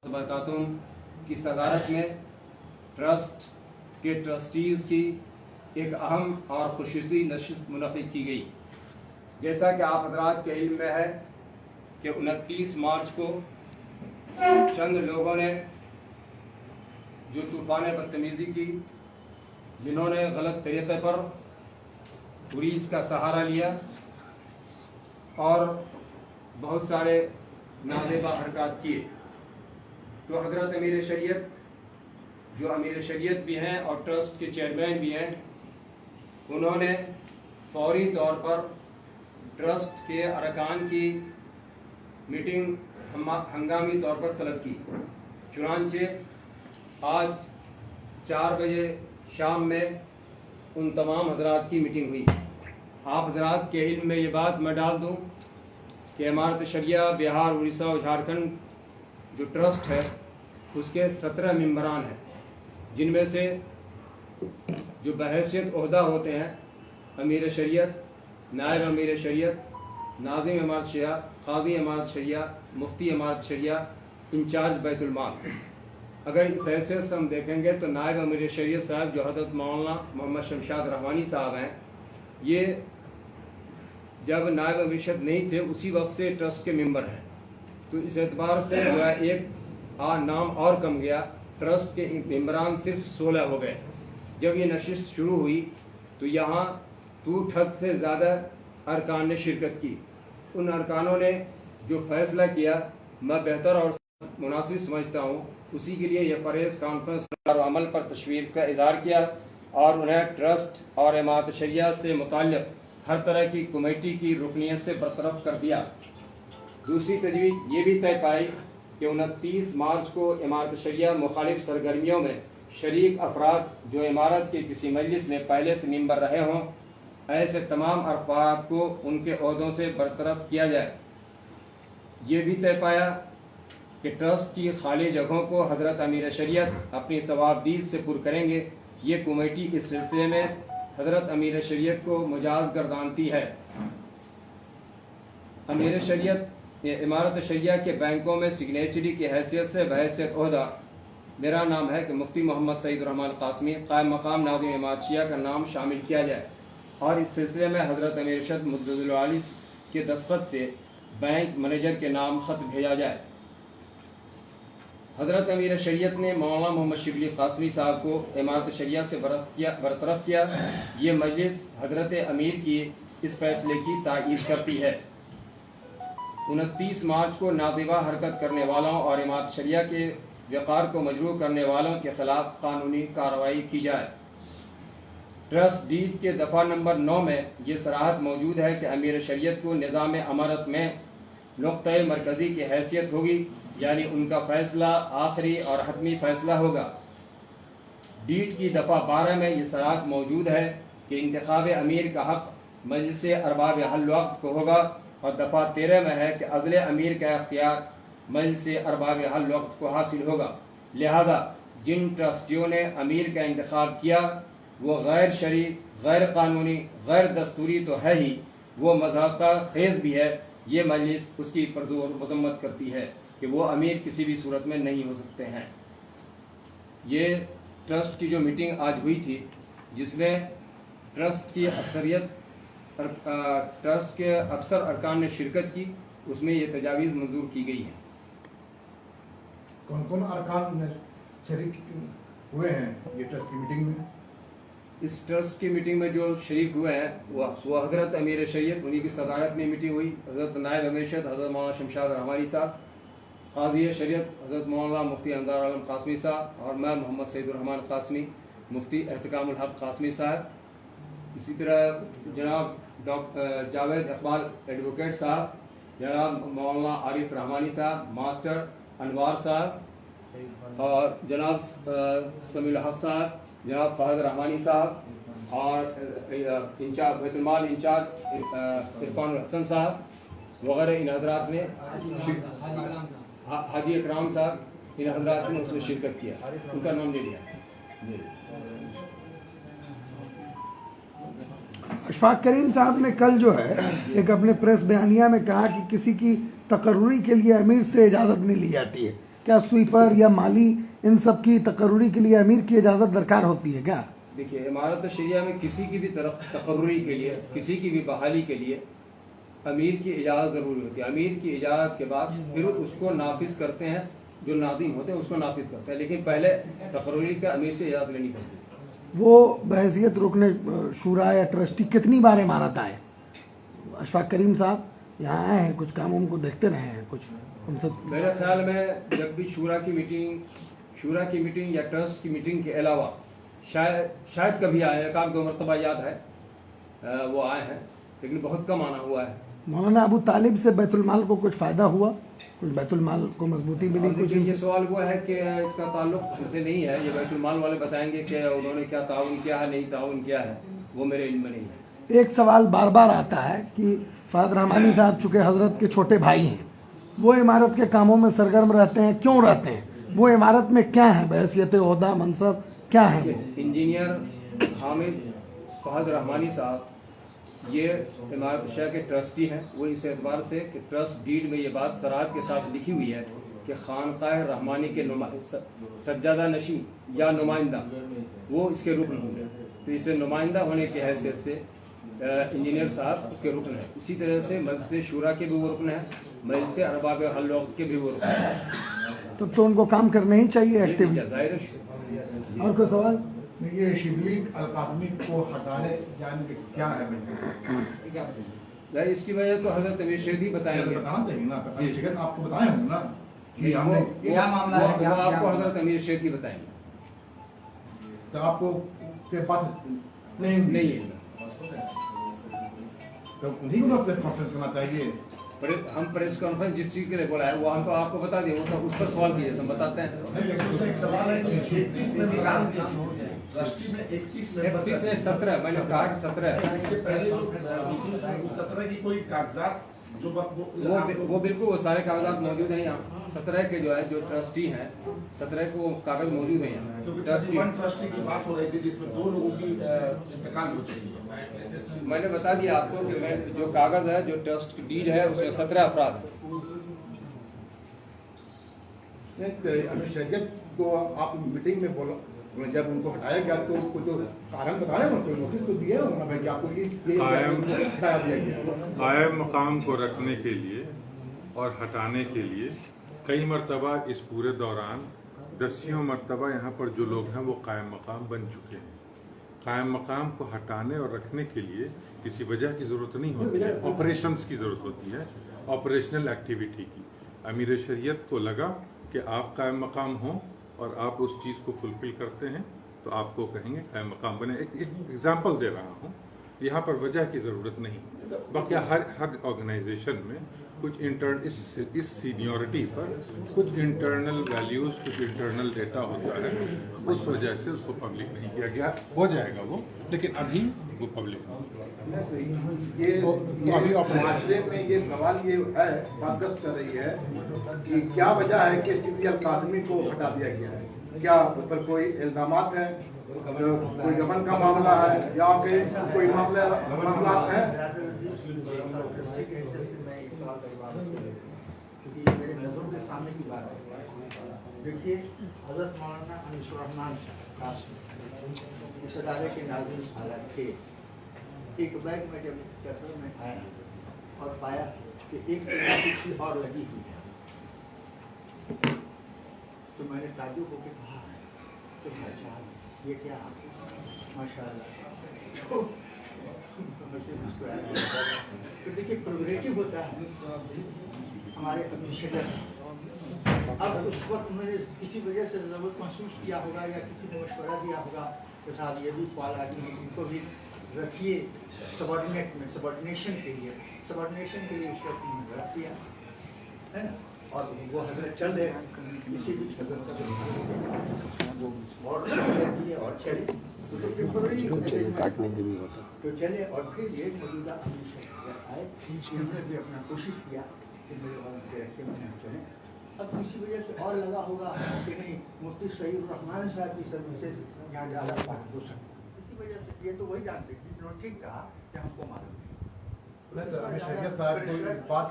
बरकातुम की सदारत में ट्रस्ट के ट्रस्टीज़ की एक अहम और खुसूसी नशिस्त मुनक़िद की गई। जैसा कि आप हज़रात के इल्म में है कि 29 मार्च को चंद लोगों ने जो तूफ़ान बदतमीज़ी की, जिन्होंने गलत तरीक़े पर पुलिस का सहारा लिया और बहुत सारे नाज़ेबा हरकत किए, तो हज़रत अमीर शरीयत जो अमीर शरीयत भी हैं और ट्रस्ट के चेयरमैन भी हैं, उन्होंने फौरी तौर पर ट्रस्ट के अरकान की मीटिंग हंगामी तौर पर तलब की। चुनांचे आज 4 बजे शाम में उन तमाम हजरात की मीटिंग हुई। आप हजरात के इल्म में ये बात मैं डाल दूँ कि इमारत शरिया बिहार, उड़ीसा और झारखंड जो ट्रस्ट है उसके 17 मेंबरान हैं, जिनमें से जो बहैसियत ओहदा होते हैं अमीर शरीयत, नायब अमीर शरीयत, नाज़िम इमारत शरिया, काज़ी इमारत शरिया, मुफ्ती इमारत शरिया, इंचार्ज बैतुल माल। अगर इस हैसियत से हम देखेंगे तो नायब अमीर शरीयत साहब जो हज़रत मौलाना मोहम्मद शमशाद रहमानी साहब हैं, ये जब नायब अमीर शरीयत नहीं थे उसी वक्त से ट्रस्ट के मेंबर हैं। तो इस एतबार से जो है एक नाम और कम गया, ट्रस्ट के मेंबरान सिर्फ 16 हो गए। जब ये नशिस्त शुरू हुई तो यहाँ 2 से ज़्यादा अरकान ने शिरकत की। उन अरकानों ने जो फैसला किया मैं बेहतर और मुनासिब समझता हूँ, उसी के लिए यह प्रेस कॉन्फ्रेंस और अमल पर तशवीर का इज़हार किया और उन्हें ट्रस्ट और इमारत शरिया से मुताल्लिक़ हर तरह की कमेटी की रुकनियत से बरतरफ कर दिया। दूसरी तजवीज़ ये भी तय पाई कि 29 मार्च को इमारत शरिया मुखालिफ सरगर्मियों में शरीक अफराद जो इमारत के किसी मजलिस में पहले से मेंबर रहे हों, ऐसे तमाम अफराद को उनके ओहदों से बरतरफ किया जाए। ये भी तय पाया कि ट्रस्ट की खाली जगहों को हज़रत अमीर शरीयत अपनी सवाबदीद से पुर करेंगे। ये कमेटी इस सिलसिले में हज़रत अमीर शरीयत को मुजाज गर्दानती है। अमीर शरीयत इमारत शरिया के बैंकों में सिग्नेचरी की हैसियत से बहैसियत ओहदा मेरा नाम है कि मुफ्ती मोहम्मद सईद रहमान कासमी कायम मकाम नाज़िम इमारत शरिया का नाम शामिल किया जाए और इस सिलसिले में हज़रत अमीर शरीयत मुद्दतुल आलिस के दस्तखत से बैंक मैनेजर के नाम ख़त भेजा जाए। हज़रत अमीर शरीयत ने मौलाना मोहम्मद शिबली कासमी साहब को इमारत शरिया से बरतरफ किया। ये मजलिस हज़रत अमीर की इस फैसले की तायीद करती है। 29 मार्च को नादिबा हरकत करने वालों और इमारत शरिया के वक़ार को मजरूह करने वालों के खिलाफ कानूनी कार्रवाई की जाए। ट्रस्ट डीड के दफ़ा नंबर 9 में ये सराहत मौजूद है कि अमीर शरीयत को निज़ाम अमारत में नुक़्ता मरकज़ी की हैसियत होगी, यानी उनका फ़ैसला आखिरी और हतमी फ़ैसला होगा। डीड की दफ़ा 12 में ये सराहत मौजूद है कि इंतखाब अमीर का हक़ मजलिस अरबाब हल वक्त को होगा और दफ़ा 13 में है कि अज़ल अमीर का इख्तियार मजलिस अरबाब हल वक्त को हासिल होगा। लिहाजा जिन ट्रस्टियों ने अमीर का इंतखाब किया वो गैर शरई, गैर कानूनी, गैर दस्तूरी तो है ही, वो मज़ाक़ा खेज़ भी है। ये मजलिस उसकी परदूर मज़म्मत करती है कि वो अमीर किसी भी सूरत में नहीं हो सकते हैं। ये ट्रस्ट की जो मीटिंग आज हुई थी, जिसमें ट्रस्ट की अक्सरियत ट्रस्ट के अक्सर अरकान ने शिरकत की, उसमें ये तजावीज़ मंजूर की गई है। कौन कौन अरकान शरीक हुए हैं ये ट्रस्ट की मीटिंग में? इस ट्रस्ट की मीटिंग में जो शरीक हुए हैं वो हज़रत अमीर शरीयत, उन्हीं की सदारत में मीटिंग हुई। हज़रत नायब अमीर शरीयत हज़रत मौलाना शमशाद रहमानी साहब, काज़ी शरीयत हज़रत मौलाना मुफ्ती अंजार आलम कासमी साहब और मैं मोहम्मद सईद रहमान कासमी, मुफ्ती एहतकामुल हक कासमी साहब। इसी तरह जनाब जावेद इकबाल एडवोकेट साहब, जनाब मौलाना आरिफ रहमानी साहब, मास्टर अनवार साहब और जनाब समील हक साहब, जनाब फ़हद रहमानी साहब और इंचार्ज बैतुल माल इंचार्ज इरफान हसन साहब वगैरह इन हजरात ने, हाजी इकराम साहब, इन हजरात ने उसमें शिरकत किया। उनका नाम ले लिया। अशफाक करीम साहब ने कल जो है एक अपने प्रेस बयानिया में कहा कि किसी की तकर्रुरी के लिए अमीर से इजाज़त नहीं ली जाती है। क्या स्वीपर या माली इन सब की तकर्रुरी के लिए अमीर की इजाज़त दरकार होती है क्या? देखिए, इमारत शरिया में किसी की भी तरफ तकर्रुरी के लिए, किसी की भी बहाली के लिए अमीर की इजाज़त ज़रूरी होती है। अमीर की इजाज़त के बाद फिर उसको नाफिज करते हैं, जो नाज़िम होते हैं उसको नाफिज करते हैं, लेकिन पहले तकर्रुरी का अमीर से इजाज़त लेनी पड़ती है। वो बहैसियत रुकने शूरा या ट्रस्टी कितनी बार इमारत आए? अशफाक करीम साहब यहाँ आए हैं, कुछ कामों को देखते रहे हैं, कुछ उनसे मेरे ख्याल में जब भी शूरा की मीटिंग या ट्रस्ट की मीटिंग के अलावा शायद कभी आए, एक आध दो मरतबा याद है वो आए हैं, लेकिन बहुत कम आना हुआ है। मौलाना अबू तालिब से बैतुल माल को कुछ फ़ायदा हुआ? कुछ बैतुल माल को मजबूती मिली? अब कुछ देखिए, ये सवाल वो है कि इसका ताल्लुक हमसे नहीं है, ये बैतुल माल वाले बताएंगे कि उन्होंने क्या ताउन किया है, नहीं ताउन किया है, वो मेरे इल्म में नहीं है। एक सवाल बार बार आता है कि फ़ाद रहमानी साहब चूँकि हज़रत के छोटे भाई हैं, वो इमारत के कामों में सरगर्म रहते हैं, क्यों रहते हैं? वो इमारत में क्या है, बहैसियत ओहदा मनसब क्या है? इंजीनियर हामिद फ़ाद रहमानी साहब ये इमारत शाह के ट्रस्टी हैं। वो इस एतबार से कि ट्रस्ट डीड में ये बात सराहत के साथ लिखी हुई है कि खानकाह रहमानी के सज्जादा नशी या नुमाइंदा वो इसके रुकन होंगे, तो इसे नुमाइंदा होने की हैसियत से इंजीनियर साहब उसके रुकन है। इसी तरह से मजलिस शूरा के भी वो रुकन है, मजलिस अरबाब हल्लौक़ के भी वो रुकन है। तो उनको काम करना ही चाहिए एक्टिव। जाहिर है। और कोई सवाल? ये शिबली अल-कासमी को हटाने जाने के क्या है? इसकी वजह तो हजरत अमीर शेख ही बताएंगे। बताना चाहिए ना, अमीर शेख आपको बताए होंगे ना कि हमने क्या मामला है, क्या आपको हजरत अमीर शेख ही बताएंगे। तो आपको से बात नहीं है तो उन्हीं को प्रेस कॉन्फ्रेंस करना चाहिए। हम प्रेस कॉन्फ्रेंस जिस चीज के लिए बोला है वो हमको आपको बता दिए, वो तो उस पर सवाल कीजिए, हम बताते हैं। एक सवाल है कि 31 में भी काम किया, ट्रस्टी में 21 में 31 में 17, मैंने कहा कि 17 इससे पहले तो 17 की कोई कागजात जो वो बिल्कुल वो सारे कागजात मौजूद हैं यहाँ। 17 के जो है जो ट्रस्टी हैं 17 को कागज मौजूद हैं यहाँ। क्योंकि ट्रस्टी की बात हो रही थी जिसमें 2 लोगों की इंतकाल हो चुकी है। मैंने बता दिया आपको कि मैं जो कागज है जो ट्रस्ट की डीड है उसमें 17 अफराद अमीर शेख को आप मीटिंग में बोला, जब उनको हटाया गया तो कुछ तो कारण बताया ना, कोई नोटिस तो दिया होगा भाई कि आपको ये हटा दिया गया। कायम मकाम को रखने के लिए और हटाने के लिए कई मरतबा इस पूरे दौरान दसियों मरतबा यहाँ पर जो लोग हैं वो कायम मकाम बन चुके हैं। कायम मकाम को हटाने और रखने के लिए किसी वजह की ज़रूरत नहीं होती है, ऑपरेशंस की ज़रूरत होती है, ऑपरेशनल एक्टिविटी की। अमीर शरीयत को लगा कि आप कायम मकाम हों और आप उस चीज़ को फुलफिल करते हैं तो आपको कहेंगे कायम मकाम बने। एक एग्जाम्पल दे रहा हूँ, यहाँ पर वजह की ज़रूरत नहीं। बाकी हर ऑर्गेनाइजेशन में कुछ इस सीनियरिटी पर कुछ इंटरनल वैल्यूज़, कुछ इंटरनल डेटा होता है, उस वजह से उसको पब्लिक नहीं किया गया। हो जाएगा वो, लेकिन अभी वो पब्लिक नहीं। ये अभी माशरे में ये सवाल ये है, बात कर रही है कि क्या वजह है कि शिबली अल-कासमी को हटा दिया गया है? क्या उस पर कोई इल्जामात है, कोई गबन का मामला है या कोई मामला है? मेरे नजरों के सामने की बात है। देखिए, हजरत मौलाना अनीसुर रहमान कासमी इस अदारे के नाज़िम हालात थे। एक बैग में जब पेपर में आया और पाया कि एक किसी और लगी हुई है, तो मैंने ताजुब होकर कहा कि भाईजान ये क्या माशाल्लाह। तो देखिए, प्रोग्रेसिव होता है हमारे अमीर। अब उस वक्त मैंने किसी वजह से ज़रूरत महसूस किया होगा या किसी ने मशवरा दिया होगा कि साहब ये भी सवाल आदमी है, इनको भी रखिए सबॉर्डिनेशन के लिए उसको रख दिया है ना। और वो हजरत चल रहे हैं किसी भी हजरत और चले काटने के भी होता तो चले। और फिर ये मौजूदा आए, उन्होंने भी अपना कोशिश किया कि मेरे वाले रखे मैंने चले। अब किसी वजह से और लगा होगा कि नहीं मुफ्ती सईद रहमान साहब की सर्विसेज यहाँ ज़्यादा हो सकती, इसी वजह से ये तो वही जानते थे, उन्होंने ठीक कहा कि हमको मालूम अमीर शरीयत साहब को इस बात